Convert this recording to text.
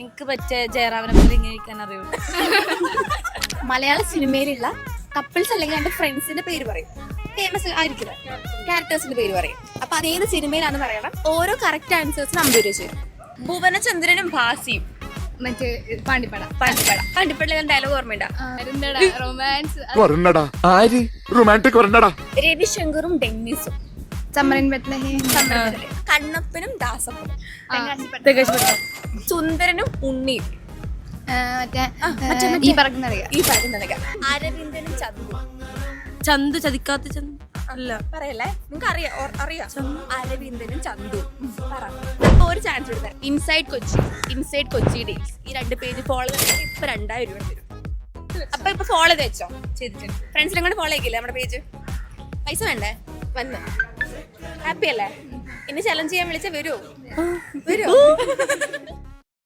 എനിക്ക് പറ്റിയ ജയറാമിനെ പോലെ ഇങ്ങനെ ഇരിക്കാൻ അറിയുള്ളൂ. മലയാള സിനിമയിലുള്ള കപ്പിൾസ് അല്ലെങ്കിൽ എന്റെ ഫ്രണ്ട്സിന്റെ പേര് പറയും. ഫേമസ് ആയിരിക്കില്ല, ക്യാരക്ടേഴ്സിന്റെ പേര് പറയും. അപ്പൊ അതേത് സിനിമയിലാന്ന് പറയണം. ഓരോ കറക്റ്റ് ആൻസേഴ്സിന് 50 രൂപ ചെയ്യും. ഭുവനചന്ദ്രനും ഭാസിയും മറ്റേ പാണ്ടിപ്പട പാണ്ടിപ്പട ഡയലോഗ് ഓർമ്മയുണ്ട? റൊമാൻസ് റൊമാൻറ്റിക് വരണ്ടടാ. രവിശങ്കറും ഡെന്നിസും ചമ്മരൻ ബത്ലഹേം കണ്ണപ്പനും ദാസപ്പനും സുന്ദരനും ഉണ്ണിയും ഈ പറഞ്ഞറിയാം ഈ പറയുന്നത് അരവിന്ദനും ചന്തു. ചന്തു ചതിക്കാത്ത ചന്തു അല്ല പറയല്ലേ, നിങ്ങൾക്ക് അറിയാം അരവിന്ദനും ചന്തു. അപ്പൊ ഒരു ചാൻസ് കൊടുത്താൽ ഇൻസൈഡ് കൊച്ചി ഡീൽസ് ഈ 2 പേജ് ഫോളോ ചെയ്താൽ ഇപ്പൊ 2000 രൂപ തരും. അപ്പൊ ഇപ്പൊ ഫോളോ ചെയ്ത് വെച്ചോ. ചെയ്തിട്ടുണ്ട്. ഫ്രണ്ട്സിനെ കൊണ്ട് ഫോളോ ചെയ്യില്ലേ നമ്മുടെ പേജ്? പൈസ വേണ്ടേ? വന്നു ഹാപ്പി അല്ലേ? ഇനി ചലഞ്ച് ചെയ്യാൻ വിളിച്ചാൽ വരുമോ?